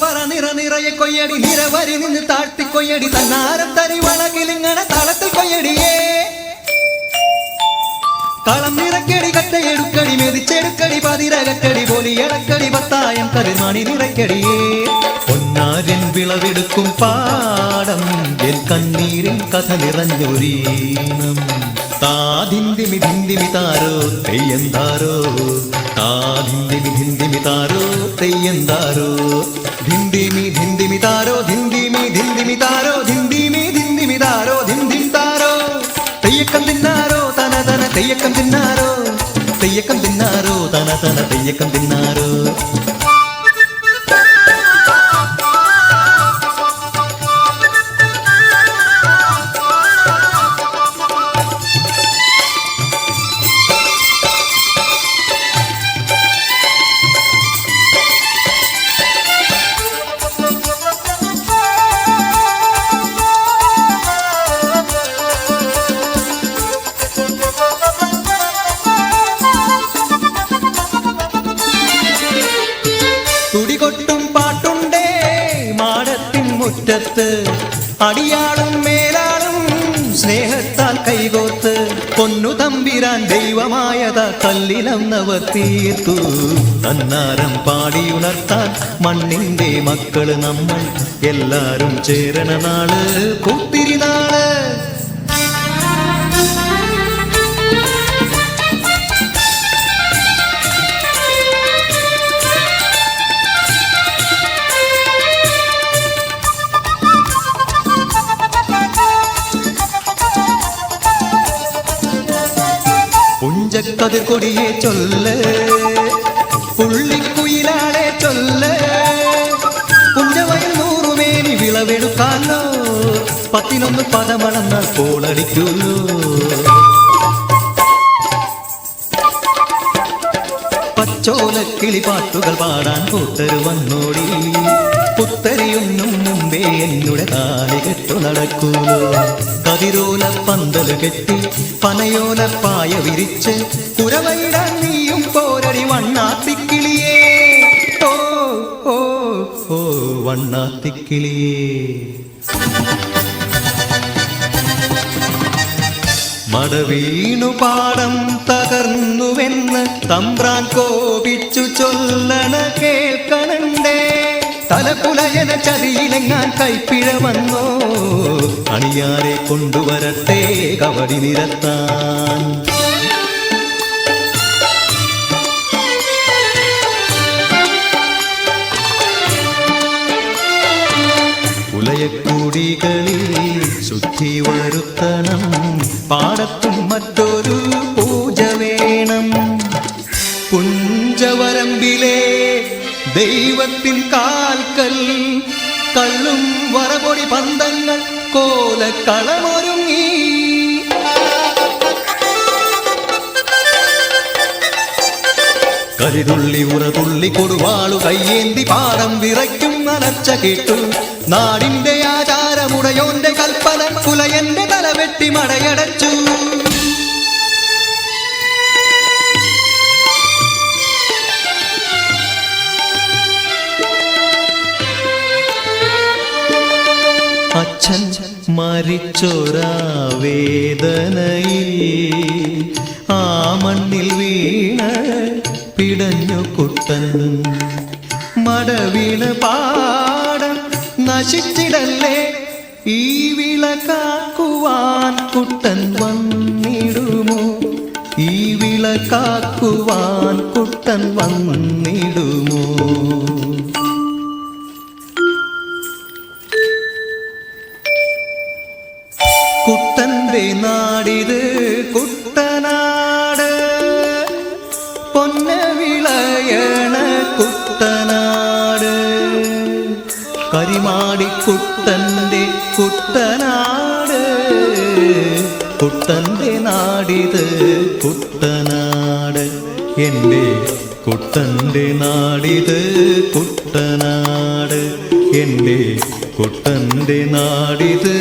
പറ നിറ നിറയെ കൊയ്യടി നിരവരി നിന്ന് താഴ്ത്തി കൊയ്യടി തന്നാരം തരി വളകിലിങ്ങണ താളത്തിൽ കൊയ്യടിയേ കളം നിറക്കടി കട്ടയെടുക്കടി മെതിച്ചെടുക്കടി പതിരകക്കടി പോലി ഇളക്കടി പത്തായം കരുമണി നിറയ്ക്കടിയേ പൊന്നാരൻ വിളവെടുക്കും പാടം എൻ കണ്ണീരിൻ കഥ നിറഞ്ഞൊരീണം താതിന്തിമി ധിന്തിമി താരോ തെയ്യന്താരോ താതിന്തിമി ധിന്തിമി താരോ തെയ്യന്താരോ ധിന്തിമി ധിന്തിമി താരോ ധിന്തിമി ധിന്തിമി താരോ ധിന്തിമി ധിന്തിമി താരോ ധിന്തിം താരോ തെയ്യക്കം തിന്നാരോ തന തന തെയ്യക്കം തിന്നാരോ തെയ്യക്കം തിന്നാരോ തന തന തെയ്യക്കം തിന്നാരോ തുടികൊട്ടും പാട്ടുണ്ടേ മാടത്തിൻ മുറ്റത്ത് അടിയാളും മേലാളും സ്നേഹത്താൽ കൈകോർത്ത് പൊന്നു തമ്പിരാൻ ദൈവമായത കല്ലിലന്നവർ തീർത്തു തന്നാരം പാടിയുണർത്താൻ മണ്ണിന്റെ മക്കള് നമ്മൾ എല്ലാരും ചേരണ നാള് പൂത്തിരിനാള് പുഞ്ചക്കതിർ കൊടിയെ ചൊല്ല് പുള്ളിക്കുയിലാളെ ചൊല്ല് പുഞ്ചവയൽ നൂറുമേനി വിളവെടുക്കാലോ 11 പദമളന്നാൽ കോളടിക്കുള്ളൂ പച്ചോലക്കിളി പാട്ടുകൾ പാടാൻ കൂട്ടര് വന്നോടി പുത്തരിയൊന്നും മുമ്പേ എന്നുടെ താലി കെട്ടു നടക്കൂലോ കതിരോല പന്തല് കെട്ടി പനയോല പായ വിരിച്ച് കുരവയിടാൻ നീയും പോരടി വണ്ണാത്തിക്കിളിയേ ഓ ഓ ഓ വണ്ണാത്തിക്കിളിയേ മടവീണു പാടം തകർന്നുവെന്ന് തമ്പ്രാൻ കോപിച്ചു ചൊല്ലണ കേൾക്കണണ്ടേ തലകുലയന ചതിയിലെങ്ങാൻ കൈപ്പിഴ വന്നോ അണിയാരെ കൊണ്ടുവരട്ടെ കവടി നിരത്താൻ ഉലയക്കൂടികളിൽ ശുദ്ധി വരുത്തണം പാടത്തും മറ്റൊരു പൂജ വേണം പുഞ്ചവരമ്പിലെ ദൈവത്തിൻ കാൽക്കൽ കള്ളും വറപൊടി പന്തങ്ങൾ കോലക്കളമൊരുങ്ങി കരിതുള്ളി ഉറതുള്ളി കൊടുവാളു കയ്യേന്തി പാടം വിറയ്ക്കും അലർച്ച കേട്ടു നാടിന്റെ ആചാരമുടയോന്റെ കൽപ്പന കുലയന്റെ തലവെട്ടി മടയടച്ചു അച്ഛൻ മരിച്ചൊരാ വേദനയിൽ ആ മണ്ണിൽ വീണ പിടഞ്ഞു കുട്ടൻ മടവീണ് പാടം നശിച്ചിടല്ലേ ഈ വിള കാക്കുവാൻ കുട്ടൻ വന്നിടുമോ ഈ വിള കാക്കുവാൻ കുട്ടൻ വന്നിടുമോ കുട്ടന്റെ നാടിത് കുട്ടനാട് പൊന്ന വിളയണ കുട്ടനാട് കരിമാടി കുട്ടന്റെ കുട്ടനാട് കുട്ടന്റെ നാടിത് കുട്ടനാട് എൻ്റെ കുട്ടന്റെ നാടിത് കുട്ടനാട് എൻ്റെ കുട്ടന്റെ നാടിത്